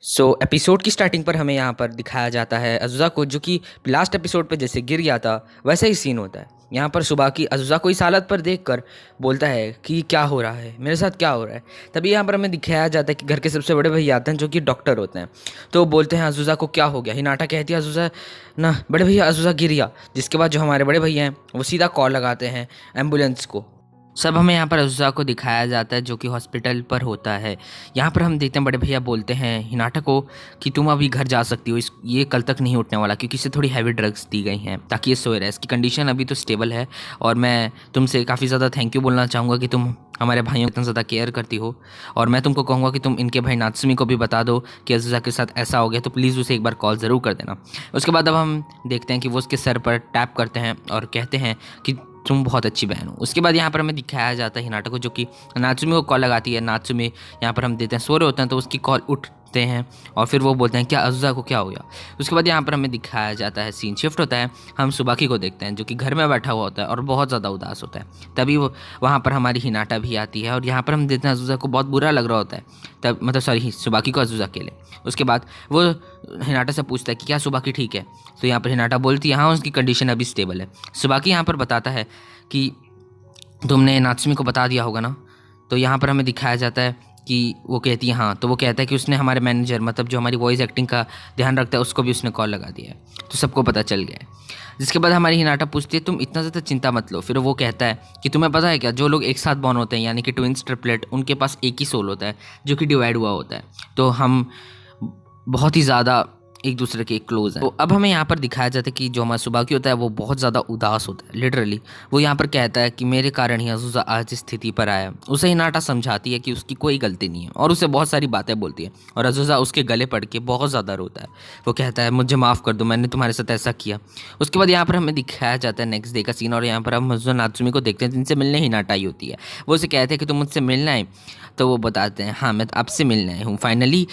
Episode की starting पर हमें यहाँ पर दिखाया जाता है अज़ुज़ा को, जो कि लास्ट एपिसोड पे जैसे गिर गया था वैसा ही सीन होता है। यहाँ पर सुबह की अज़ुज़ा को इस हालत पर देखकर बोलता है कि क्या हो रहा है, मेरे साथ क्या हो रहा है। तभी यहाँ पर हमें दिखाया जाता है कि घर के सबसे बड़े भैया आते हैं जो कि डॉक्टर होते हैं। तो वो बोलते हैं अज़ुज़ा को क्या हो गया। हिनाटा कहती है अज़ुज़ा ना बड़े भैया अज़ुज़ा गिर गया। जिसके बाद जो हमारे बड़े भैया हैं वो सीधा कॉल लगाते हैं एम्बुलेंस को। सब हमें यहाँ पर अज़ुज़ा को दिखाया जाता है जो कि हॉस्पिटल पर होता है। यहाँ पर हम देखते हैं बड़े भैया बोलते हैं हिनाटा को कि तुम अभी घर जा सकती हो, ये कल तक नहीं उठने वाला क्योंकि इसे थोड़ी हैवी ड्रग्स दी गई हैं ताकि ये सोए रहे। इसकी कंडीशन अभी तो स्टेबल है और मैं तुमसे काफ़ी ज़्यादा थैंक यू बोलना चाहूँगा कि तुम हमारे भाइयों को इतना ज़्यादा केयर करती हो। और मैं तुमको कहूँगा कि तुम इनके भाई नात्सुमी को भी बता दो कि अज़ुज़ा के साथ ऐसा हो गया, तो प्लीज़ उसे एक बार कॉल ज़रूर कर देना। उसके बाद अब हम देखते हैं कि वो उसके सर पर टैप करते हैं और कहते हैं कि तुम बहुत अच्छी बहन हो। उसके बाद यहाँ पर हमें दिखाया जाता है हिनाटा को जो कि नात्सुमी को कॉल लगाती है। नात्सुमी यहाँ पर हम देते हैं सो रहे होते हैं तो उसकी कॉल उठते हैं और फिर वो बोलते हैं क्या अज़ुज़ा को क्या हो गया। उसके बाद यहाँ पर हमें दिखाया जाता है, सीन शिफ्ट होता है, हम सुबाकी को देखते हैं जो कि घर में बैठा हुआ होता है और बहुत ज़्यादा उदास होता है। तभी वो वहाँ पर हमारी हिनाटा भी आती है और यहाँ पर हम देखते हैं अज़ुज़ा को बहुत बुरा लग रहा होता है। तब मतलब सॉरी सुबाकी को अज़ुज़ा के लिए। उसके बाद वो हिनाटा से पूछता है कि क्या सुबाकी ठीक है। तो यहाँ पर हिनाटा बोलती है हाँ उसकी कंडीशन अभी स्टेबल है। सुबाकी यहाँ पर बताता है कि तुमने नात्सुमी को बता दिया होगा ना। तो यहाँ पर हमें दिखाया जाता है कि वो कहती है हाँ। तो वो कहता है कि उसने हमारे मैनेजर मतलब जो हमारी वॉइस एक्टिंग का ध्यान रखता है उसको भी उसने कॉल लगा दिया है, तो सबको पता चल गया है। जिसके बाद हमारी हिनाटा पूछती है तुम इतना ज़्यादा चिंता मत लो। फिर वो कहता है कि तुम्हें पता है क्या, जो लोग एक साथ बॉर्न होते हैं यानी कि ट्विंस ट्रिपलेट, उनके पास एक ही सोल होता है जो कि डिवाइड हुआ होता है। तो हम बहुत ही ज़्यादा एक दूसरे के क्लोज हैं। तो अब हमें यहाँ पर दिखाया जाता है कि जो हमारा सुबाकी होता है वो बहुत ज़्यादा उदास होता है। लिटरली वो यहाँ पर कहता है कि मेरे कारण ही अज़ुज़ा आज इस स्थिति पर आया। उसे हिनाटा समझाती है कि उसकी कोई गलती नहीं है और उसे बहुत सारी बातें बोलती है और अज़ुज़ा उसके गले पड़ के बहुत ज़्यादा रोता है। वो कहता है मुझे माफ़ कर दो, मैंने तुम्हारे साथ ऐसा किया। उसके बाद यहाँ पर हमें दिखाया जाता है नेक्स्ट डे का सीन और यहाँ पर हम अज़ुज़ा नात्सुमी को देखते हैं जिनसे मिलने हिनाटा आई होती है। वो उसे कहते हैं कि तुम मुझसे मिलना है। तो वो बताते हैं हाँ मैं आपसे मिलने आया हूँ, फाइनली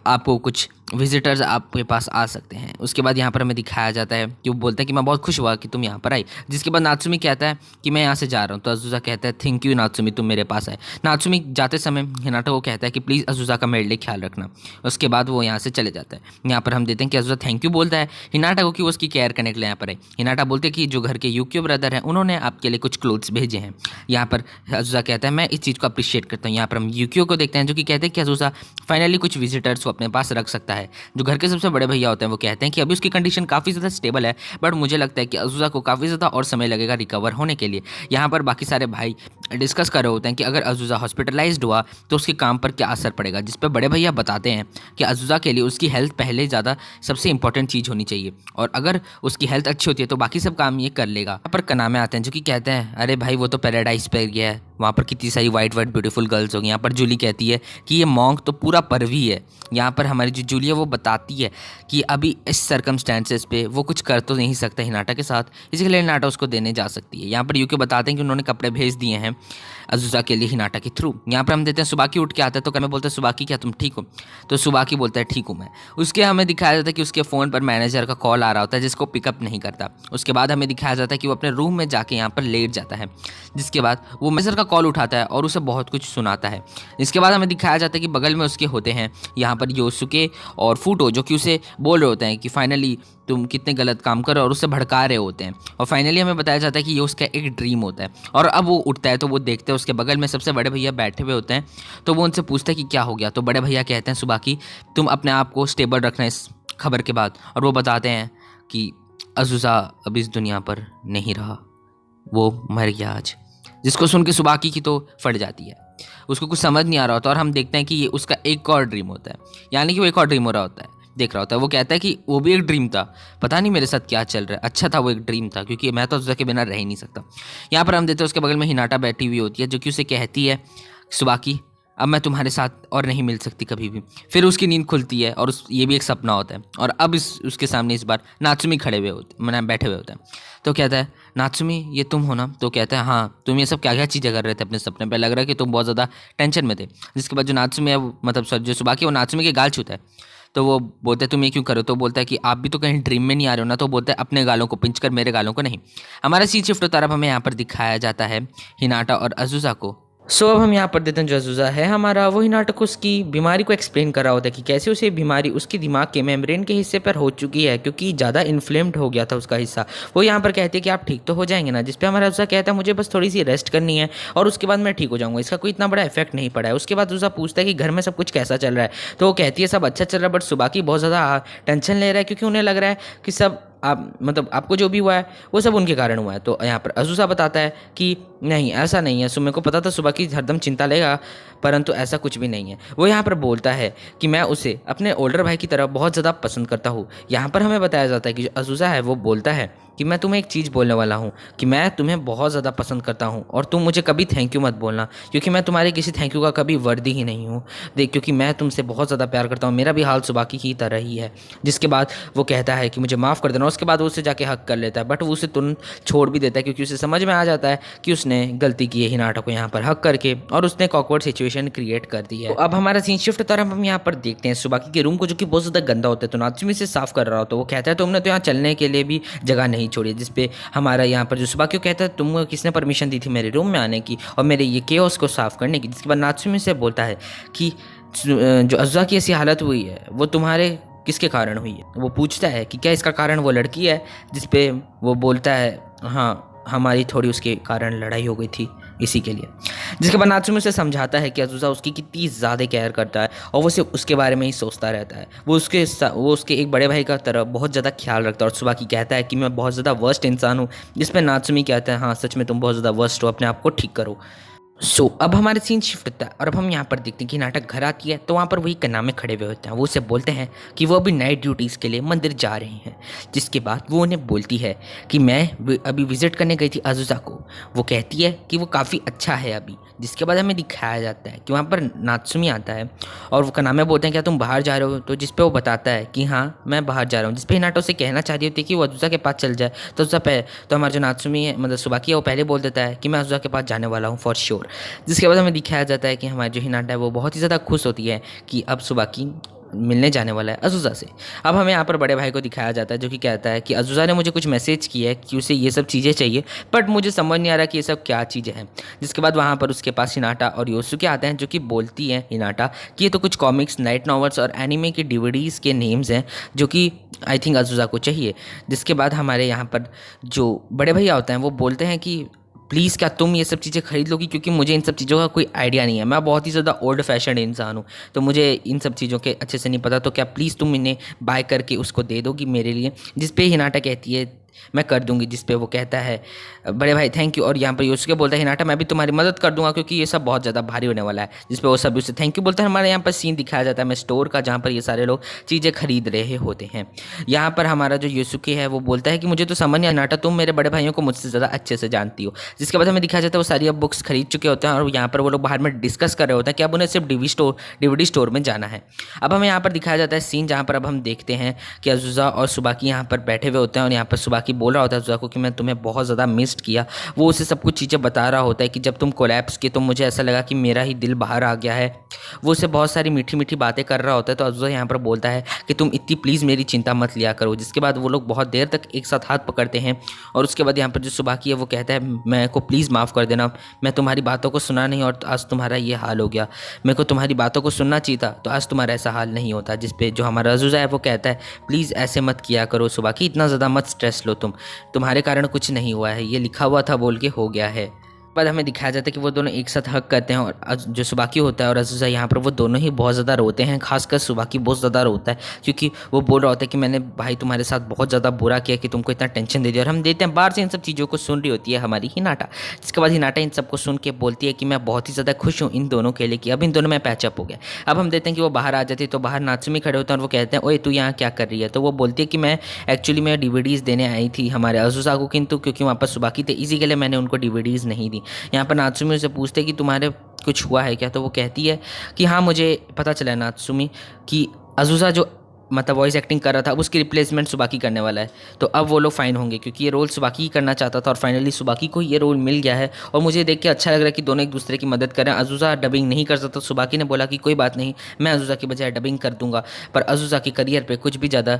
आपको कुछ विजिटर्स आपके पास आ सकते हैं। उसके बाद यहाँ पर हमें दिखाया जाता है कि वो बोलता है कि मैं बहुत खुश हुआ कि तुम यहाँ पर आई। जिसके बाद नात्सुमी कहता है कि मैं यहाँ से जा रहा हूँ। तो अज़ुज़ा कहता है थैंक यू नात्सुमी, तुम मेरे पास आए। नात्सुमी जाते समय हिनाटा को कहता है कि प्लीज़ अज़ुज़ा का मेरे लिए ख्याल रखना। उसके बाद वो यहाँ से चले जाता है। यहाँ पर हम देते हैं कि अज़ुज़ा थैंक यू बोलता है हिनाटा को कि वो उसकी केयर करने के लिए यहाँ पर है। हिनाटा बोलते हैं कि जो घर के यूक्यो ब्रदर हैं उन्होंने आपके लिए कुछ क्लोथ्स भेजे हैं। यहाँ पर अज़ुज़ा कहता है मैं इस चीज़ को अप्रिशिएट करता हूँ। यहाँ पर हम यूक्यो को देखते हैं जो कि कहते हैं कि अज़ुज़ा फाइनली कुछ विजिटर्स को अपने पास रख सकता है। जो घर के सबसे बड़े भैया होते हैं वो कहते हैं कि अभी उसकी कंडीशन काफ़ी ज़्यादा स्टेबल है, बट मुझे लगता है कि अज़ुज़ा को काफ़ी ज़्यादा और समय लगेगा रिकवर होने के लिए। यहाँ पर बाकी सारे भाई डिस्कस कर रहे होते हैं कि अगर अज़ुज़ा हॉस्पिटलाइज्ड हुआ तो उसके काम पर क्या असर पड़ेगा। जिस पर बड़े भैया बताते हैं कि अज़ुज़ा के लिए उसकी हेल्थ पहले ज़्यादा सबसे इंपॉर्टेंट चीज़ होनी चाहिए और अगर उसकी हेल्थ अच्छी होती है तो बाकी सब काम ये कर लेगा। यहाँ पर कनामे आते हैं जो कि कहते हैं अरे भाई वो तो पैराडाइज पर गया है, वहाँ पर कितनी सारी वाइट वाइट ब्यूटीफुल गर्ल्स होंगी। यहाँ पर जूली कहती है कि ये मॉन्क तो पूरा परवी है। यहाँ पर हमारी जो जूली है वो बताती है कि अभी इस सर्कमस्टेंसेस पे वो कुछ कर तो नहीं सकता हिनाटा के साथ, इसके लिए हिनाटा उसको देने जा सकती है। यहाँ पर यूके बताते हैं कि उन्होंने कपड़े भेज दिए हैं अज़ुज़ा के लिए हिनाटा के थ्रू। यहाँ पर हम देते हैं सुबाकी उठ के आता है तो मैं बोलते हैं सुबाकी क्या तुम ठीक हो। तो सुबाकी बोलता है ठीक हूँ मैं। उसके हमें दिखाया जाता है कि उसके फ़ोन पर मैनेजर का कॉल आ रहा होता है जिसको पिकअप नहीं करता। उसके बाद हमें दिखाया जाता है कि वो अपने रूम में जाके यहाँ पर लेट जाता है। जिसके बाद वो मैनेजर का कॉल उठाता है और उसे बहुत कुछ सुनाता है। इसके बाद हमें दिखाया जाता है कि बगल में उसके होते हैं यहाँ पर योसुके और फूटो जो कि उसे बोल रहे होते हैं कि फाइनली तुम कितने गलत काम करो और उससे भड़का रहे होते हैं। और फाइनली हमें बताया जाता है कि ये उसका एक ड्रीम होता है। और अब वो उठता है तो वो देखते हैं उसके बगल में सबसे बड़े भैया बैठे हुए होते हैं। तो वो उनसे पूछता है कि क्या हो गया। तो बड़े भैया कहते हैं सुबाकी तुम अपने आप को स्टेबल रखना इस खबर के बाद। और वो बताते हैं कि अज़ुज़ा अब इस दुनिया पर नहीं रहा, वो मर गया आज। जिसको सुन के सुबाकी की तो फट जाती है, उसको कुछ समझ नहीं आ रहा होता। और हम देखते हैं कि ये उसका एक और ड्रीम होता है, यानी कि वो एक और ड्रीम हो रहा होता है, देख रहा होता है। वो कहता है कि वो भी एक ड्रीम था, पता नहीं मेरे साथ क्या चल रहा है, अच्छा था वो एक ड्रीम था क्योंकि मैं तो अज़ुज़ा के बिना रह ही नहीं सकता। यहाँ पर हम देते हैं उसके बगल में हिनाटा बैठी हुई होती है जो कि उसे कहती है सुबाकी अब मैं तुम्हारे साथ और नहीं मिल सकती कभी भी। फिर उसकी नींद खुलती है और ये भी एक सपना होता है। और अब उसके सामने इस बार नात्सुमी खड़े हुए होते मैंने बैठे हुए होते हैं। तो कहता है नात्सुमी ये तुम हो ना। तो कहता है हाँ, तुम ये सब क्या क्या चीज़ें कर रहे थे अपने सपने पे, लग रहा है कि तुम बहुत ज़्यादा टेंशन में थे। जिसके बाद जो नात्सुमी है मतलब जो सुबाकी वो नात्सुमी के गाल छूता है। तो वो बोलते हैं तुम ये क्यों करो। तो बोलता है कि आप भी तो कहीं ड्रीम में नहीं आ रहे हो ना। तो बोलता है अपने गालों को पिंच कर मेरे गालों को नहीं। हमारा सीन शिफ्ट होता है। अब हमें यहाँ पर दिखाया जाता है हिनाटा और अज़ुज़ा को अब हम यहाँ पर देते हैं जो अज़ूज़ा है हमारा, वही नाटक उसकी बीमारी को एक्सप्लेन कर रहा होता है कि कैसे उसे बीमारी उसके दिमाग के मेम्ब्रेन के हिस्से पर हो चुकी है, क्योंकि ज़्यादा इन्फ्लेम्ड हो गया था उसका हिस्सा। वो यहाँ पर कहती है कि आप ठीक तो हो जाएंगे ना, जिस पे हमारा अज़ूज़ा कहता है मुझे बस थोड़ी सी रेस्ट करनी है और उसके बाद मैं ठीक हो जाऊँगा, इसका कोई इतना बड़ा इफेक्ट नहीं पड़ा है। उसके बाद अज़ूज़ा पूछता है कि घर में सब कुछ कैसा चल रहा है, तो वो कहती है सब अच्छा चल रहा है, बट सुबह की बहुत ज़्यादा टेंशन ले रहा है, क्योंकि उन्हें लग रहा है कि सब आप मतलब आपको जो भी हुआ है वो सब उनके कारण हुआ है। तो यहाँ पर अज़ूज़ा बताता है कि नहीं ऐसा नहीं है, मेरे को पता था सुबह की हरदम चिंता लेगा, परंतु ऐसा कुछ भी नहीं है। वो यहाँ पर बोलता है कि मैं उसे अपने ओल्डर भाई की तरह बहुत ज़्यादा पसंद करता हूँ। यहाँ पर हमें बताया जाता है कि जो अज़ूज़ा है वो बोलता है कि मैं तुम्हें एक चीज़ बोलने वाला हूँ कि मैं तुम्हें बहुत ज़्यादा पसंद करता हूँ और तुम मुझे कभी थैंक यू मत बोलना, क्योंकि मैं तुम्हारे किसी थैंक यू का कभी वर्दी ही नहीं हूँ। देख, क्योंकि मैं तुमसे बहुत ज़्यादा प्यार करता हूँ, मेरा भी हाल सुबह की तरह ही है। जिसके बाद वो कहता है कि मुझे माफ़ कर देना। उसके बाद वो उसे जाके हक कर लेता है, बट वो उसे तुरंत छोड़ भी देता है, क्योंकि उसे समझ में आ जाता है कि उसने गलती की है हिनाटा को यहाँ पर हक करके, और उसने एक ऑकवर्ड सिचुएशन क्रिएट कर दी है। तो अब हमारा सीन शिफ्ट होता है, हम यहाँ पर देखते हैं सुबाकी के रूम को, जो कि बहुत ज़्यादा गंदा होता है। तो नात्सुमी से साफ कर रहा हो तो वो कहता है तुमने तो यहाँ चलने के लिए भी जगह नहीं छोड़ी, जिसपे हमारा यहाँ पर जो सुबाकी कहता है तुमको किसने परमिशन दी थी मेरे रूम में आने की और मेरे ये केओस को साफ करने की। जिसके बाद नात्सुमी से बोलता है कि जो अज़ूज़ा की ऐसी हालत हुई है वो तुम्हारे किसके कारण हुई है। वो पूछता है कि क्या इसका कारण वो लड़की है, जिस पे वो बोलता है हाँ हमारी थोड़ी उसके कारण लड़ाई हो गई थी इसी के लिए। जिसके बाद नात्सुमी उसे समझाता है कि अज़ूज़ा उसकी कितनी ज़्यादा केयर करता है और वो सिर्फ उसके बारे में ही सोचता रहता है। वो उसके एक बड़े भाई का तरह बहुत ज़्यादा ख्याल रखता है। और सुबाकी कहता है कि मैं बहुत ज़्यादा वर्स्ट इंसान हूँ, जिस पर नात्सुमी कहता है हाँ सच में तुम बहुत ज़्यादा वर्स्ट हो, अपने आप को ठीक करो। अब हमारे सीन शिफ्ट होता है और अब हम यहाँ पर देखते हैं कि नाटक घर आती है तो वहाँ पर वही कनामे खड़े हुए होते हैं। वो उसे बोलते हैं कि वो अभी नाइट ड्यूटीज़ के लिए मंदिर जा रहे हैं। जिसके बाद वो उन्हें बोलती है कि मैं अभी विजिट करने गई थी अज़ूज़ा को। वो कहती है कि वो काफ़ी अच्छा है अभी। जिसके बाद हमें दिखाया जाता है कि वहाँ पर नात्सुमी आता है और वो कनामे बोलते हैं क्या तुम बाहर जा रहे हो, तो जिस पे वो बताता है कि हाँ मैं बाहर जा रहा हूँ। जिस पे हिनाटा उसे कहना चाहती होती है कि वो अज़ूज़ा के पास चल जाए, तो तो हमारा जो नात्सुमी है मतलब सुबाकी है वो पहले बोल देता है कि मैं अज़ूज़ा के पास जाने वाला हूँ फॉर श्योर। जिसके बाद हमें दिखाया जाता है कि हमारी जो हिनाटा है वो बहुत ही ज़्यादा खुश होती है कि अब सुबाकी मिलने जाने वाला है अज़ूज़ा से। अब हमें यहाँ पर बड़े भाई को दिखाया जाता है जो कि कहता है कि अज़ूज़ा ने मुझे कुछ मैसेज किया है कि उसे ये सब चीज़ें चाहिए, बट मुझे समझ नहीं आ रहा कि ये सब क्या चीज़ें हैं। जिसके बाद वहाँ पर उसके पास हिनाटा और योसुके आते हैं, जो कि बोलती हैं हिनाटा कि ये तो कुछ कॉमिक्स, नाइट नॉवेल्स और एनिमे की डीवीडीज़ के नेम्स हैं जो कि आई थिंक अज़ूज़ा को चाहिए। जिसके बाद हमारे यहाँ पर जो बड़े भैया होते हैं वो बोलते हैं कि प्लीज़ क्या तुम ये सब चीज़ें खरीद लोगी, क्योंकि मुझे इन सब चीज़ों का कोई आइडिया नहीं है। मैं बहुत ही ज़्यादा ओल्ड फैशन इंसान हूँ, तो मुझे इन सब चीज़ों के अच्छे से नहीं पता, तो क्या प्लीज़ तुम इन्हें बाय करके उसको दे दोगी मेरे लिए। जिस पे हिनाटा कहती है मैं कर दूंगी। जिस पे वो कहता है बड़े भाई थैंक यू, और यहाँ पर योसुके बोलता है हिनाटा मैं भी तुम्हारी मदद कर दूंगा क्योंकि ये सब बहुत ज़्यादा भारी होने वाला है। जिस पे वो सब उससे थैंक यू बोलता है। हमारे यहाँ पर सीन दिखाया जाता है मैं स्टोर का, जहाँ पर ये सारे लोग चीज़ें खरीद रहे होते हैं। यहाँ पर हमारा जो योसुके है वो बोलता है कि मुझे तो समझ नहीं हिनाटा, तुम मेरे बड़े भाइयों को मुझसे ज़्यादा अच्छे से जानती हो। जिसके बाद हमें दिखाया जाता है वो सारी अब बुक्स खरीद चुके होते हैं और यहाँ पर वो लोग बाहर में डिस्कस कर रहे होते हैं कि अब उन्हें सिर्फ डीवीडी स्टोर में जाना है। अब हमें यहाँ पर दिखाया जाता है सीन जहाँ पर अब हम देखते हैं कि अज़ूज़ा और सुबाकी यहाँ पर बैठे हुए होते हैं और यहाँ पर सुबाकी बोल रहा होता है अज़ूज़ा को कि मैं तुम्हें बहुत ज़्यादा मिस्ड किया। वो उसे सब कुछ चीज़ें बता रहा होता है कि जब तुम कोलैप्स किए तो मुझे ऐसा लगा कि मेरा ही दिल बाहर आ गया है। वो उसे बहुत सारी मीठी मीठी बातें कर रहा होता है। तो अज़ूज़ा यहाँ पर बोलता है कि तुम इतनी प्लीज़ मेरी चिंता मत लिया करो। जिसके बाद वो लोग बहुत देर तक एक साथ हाथ पकड़ते हैं और उसके बाद यहाँ पर जो सुबाकी है वो कहता है मैं को प्लीज़ माफ़ कर देना, मैं तुम्हारी बातों को सुना नहीं और आज तुम्हारा ये हाल हो गया। मेरे को तुम्हारी बातों को सुनना चाहिए था तो आज तुम्हारा ऐसा हाल नहीं होता। जिस पे जो हमारा अज़ूज़ा है वो कहता है प्लीज़ ऐसे मत किया करो सुबाकी, इतना ज़्यादा मत स्ट्रेस लो, तुम्हारे कारण कुछ नहीं हुआ है, ये लिखा हुआ था बोल के हो गया है। बाद हमें दिखाया जाता है कि वो दोनों एक साथ हक करते हैं और जो सुबाकी होता है और अज़ूज़ा यहाँ पर वो दोनों ही बहुत ज़्यादा रोते हैं। खासकर सुबाकी बहुत ज़्यादा रोता है क्योंकि वो बोल रहा होता है कि मैंने भाई तुम्हारे साथ बहुत ज़्यादा बुरा किया कि तुमको इतना टेंशन दे दिया। और हम देते हैं बाहर से इन सब चीज़ों को सुन रही होती है हमारी हिनाटा। जिसके बाद हिनाटा इन सबको सुन के बोलती है कि मैं बहुत ही ज़्यादा खुश हूँ इन दोनों के लिए कि अब इन दोनों में पैचअप हो गया। अब हम देते हैं कि वो बाहर आ जाती है तो बाहर नात्सुमी खड़े होते हैं और वो कहते हैं ओए तू यहाँ क्या कर रही है। तो वो बोलती है कि मैं एक्चुअली मैं डीवीडीज़ देने आई थी हमारे अज़ूज़ा को, किंतु क्योंकि वहाँ पर सुबाकी थे इसी के लिए मैंने उनको डीवीडीज़ नहीं दी। यहाँ पर नात्सुमी उसे पूछते कि तुम्हारे कुछ हुआ है क्या। तो वो कहती है कि हाँ मुझे पता चला नात्सुमी कि अज़ूज़ा जो मतलब वॉइस एक्टिंग कर रहा था, अब उसकी रिप्लेसमेंट सुबाकी करने वाला है। तो अब वो लोग फाइन होंगे क्योंकि ये रोल सुबाकी ही करना चाहता था और फाइनली सुबाकी को ये रोल मिल गया है। और मुझे देख के अच्छा लग रहा है कि दोनों एक दूसरे की मदद करें। अज़ूज़ा डबिंग नहीं कर सकता, सुबाकी ने बोला कि कोई बात नहीं, मैं अज़ूज़ा की बजाय डबिंग कर दूंगा, पर अज़ूज़ा के करियर पे कुछ भी ज़्यादा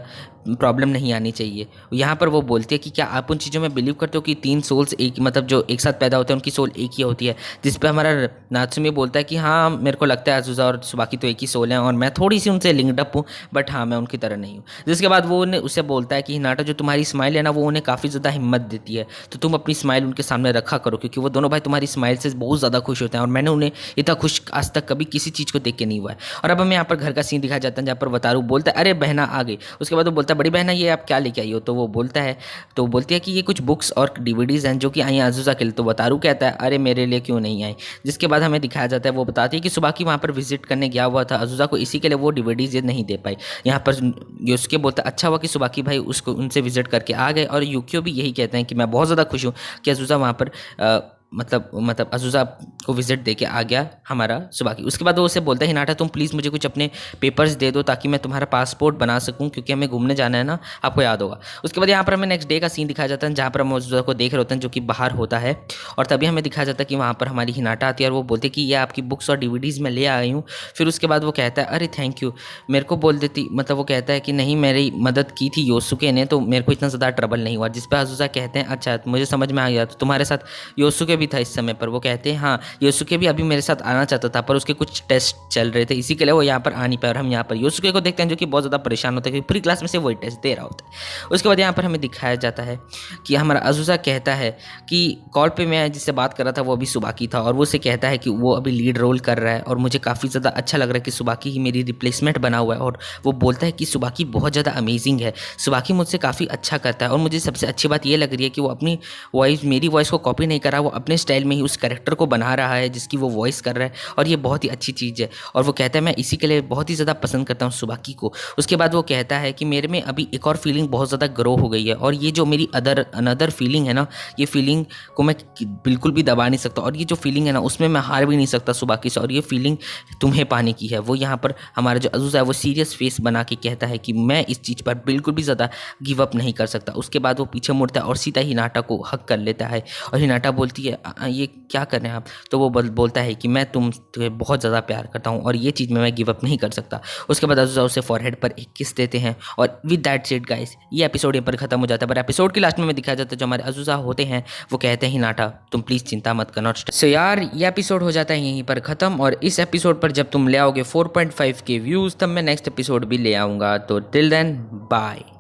प्रॉब्लम नहीं आनी चाहिए। यहाँ पर वो बोलती है कि क्या आप उन चीज़ों में बिलीव करते हो कि 3 सोल्स एक, मतलब जो एक साथ पैदा होते हैं उनकी सोल एक ही होती है? जिस पे हमारा नात्सुमी बोलता है कि हाँ मेरे को लगता है अज़ूज़ा और सुबाकी तो एक ही सोल हैं और मैं थोड़ी सी उनसे लिंक्ड अप हूँ, बट हाँ मैं उनकी तरह नहीं हूँ। जिसके बाद वो उन्हें उससे बोलता है कि हिनाटा जो तुम्हारी स्माइल है ना वो उन्हें काफ़ी ज़्यादा हिम्मत देती है, तो तुम अपनी स्माइल उनके सामने रखा करो क्योंकि वो दोनों भाई तुम्हारी स्माइल से बहुत ज़्यादा खुश होते हैं और मैंने उन्हें इतना खुश आज तक कभी किसी चीज़ को देख के नहीं हुआ है। और अब हमें यहाँ पर घर का सीन दिखाया जाता है जहाँ पर वतारू बोलता है अरे बहना आ गई। उसके बाद वो बोलता है बड़ी बहना ये आप क्या लेके आई हो? तो वो बोलता है, तो बोलती है कि ये कुछ बुक्स और डीवीडीज़ हैं जो कि आई हैं अज़ूज़ा के लिए। तो वतारू कहता है अरे मेरे लिए क्यों नहीं आई? जिसके बाद हमें दिखाया जाता है, वो बताती है कि सुबाकी वहाँ पर विजिट करने गया हुआ था अज़ूज़ा को, इसी के लिए वो डीवीडीज़ ये नहीं दे पाई। यहाँ पर योस्के बोलता है अच्छा हुआ कि सुबाकी भाई उसको उनसे विजिट करके आ गए। और यूकियो भी यही कहते हैं कि मैं बहुत ज़्यादा खुश हूँ कि अज़ूज़ा वहाँ पर मतलब अज़ूज़ा को विजिट दे के आ गया हमारा सुबाकी। उसके बाद वो उसे बोलता है हिनाटा तुम प्लीज़ मुझे कुछ अपने पेपर्स दे दो ताकि मैं तुम्हारा पासपोर्ट बना सकूं क्योंकि हमें घूमने जाना है ना, आपको याद होगा। उसके बाद यहाँ पर हमें नेक्स्ट डे का सीन दिखाया जाता है जहाँ पर हम अज़ूज़ा को देख रहे होते हैं जो कि बाहर होता है। और तभी हमें दिखाया जाता है कि वहाँ पर हमारी हिनाटा आती है और वो बोलती है कि ये आपकी बुक्स और डीवीडीज़ मैं ले आई हूँ। फिर उसके बाद वो कहता है अरे थैंक यू, मेरे को बोल देती, मतलब वो कहता है कि नहीं मेरी मदद की थी योसुके ने तो मेरे को इतना ज़्यादा ट्रबल नहीं हुआ। जिस पर अज़ूज़ा कहते हैं अच्छा मुझे समझ में आ गया, तो तुम्हारे साथ योसुके भी था इस समय पर? वो कहते हैं हाँ योसुके भी अभी मेरे साथ आना चाहता था पर उसके कुछ टेस्ट चल रहे थे इसी के लिए वो यहाँ पर आ नहीं पाया। और हम यहाँ पर योसुके को देखते हैं जो कि बहुत ज़्यादा परेशान होता है क्योंकि पूरी क्लास में से वही टेस्ट दे रहा होता है। उसके बाद यहाँ पर हमें दिखाया जाता है कि हमारा अज़ूज़ा कहता है कि कॉल पे मैं जिससे बात कर रहा था वो अभी सुबाकी था और वो उसे कहता है कि वो अभी लीड रोल कर रहा है और मुझे काफ़ी ज़्यादा अच्छा लग रहा है कि सुबाकी ही मेरी रिप्लेसमेंट बना हुआ है। और वो बोलता है कि सुबाकी बहुत ज़्यादा अमेजिंग है, सुबाकी मुझसे काफ़ी अच्छा करता है और मुझे सबसे अच्छी बात ये लग रही है कि वो अपनी वॉइस, मेरी वॉइस को कॉपी नहीं कर रहा, वो अपने स्टाइल में ही उस कैरेक्टर को बना रहा है जिसकी वो वॉइस कर रहा है और ये बहुत ही अच्छी चीज़ है। और वो कहता है मैं इसी के लिए बहुत ही ज़्यादा पसंद करता हूँ सुबाकी को। उसके बाद वो कहता है कि मेरे में अभी एक और फीलिंग बहुत ज़्यादा ग्रो हो गई है और ये जो मेरी अनदर फीलिंग है ना, ये फीलिंग को मैं बिल्कुल भी दबा नहीं सकता और ये जो फीलिंग है ना उसमें मैं हार भी नहीं सकता सुबाकी से और ये फीलिंग तुम्हें पाने की है। वो यहाँ पर हमारा जो अज़ूज़ा है वो सीरियस फेस बना के कहता है कि मैं इस चीज़ पर बिल्कुल भी ज़्यादा गिव अप नहीं कर सकता। उसके बाद वो पीछे मुड़ता है और सीधा हिनाटा को हक कर लेता है और हिनाटा बोलती है ये क्या कर रहे हैं आप? तो वो बोलता है कि मैं तुम्हें बहुत ज़्यादा प्यार करता हूँ और ये चीज़ में मैं गिव अप नहीं कर सकता। उसके बाद अज़ूज़ा उसे फॉरहेड पर एक किस देते हैं और विद दैट सेड गाइस ये एपिसोड यहाँ पर खत्म हो जाता है। पर एपिसोड के लास्ट में दिखाया जाता है जो हमारे अज़ूज़ा होते हैं वो कहते हैं हिनाटा तुम प्लीज़ चिंता मत करना। सो यार ये एपिसोड हो जाता है यहीं पर ख़त्म और इस एपिसोड पर जब तुम ले आओगे 4.5 के व्यूज़ तब मैं नेक्स्ट एपिसोड भी ले आऊँगा। तो टिल देन बाय।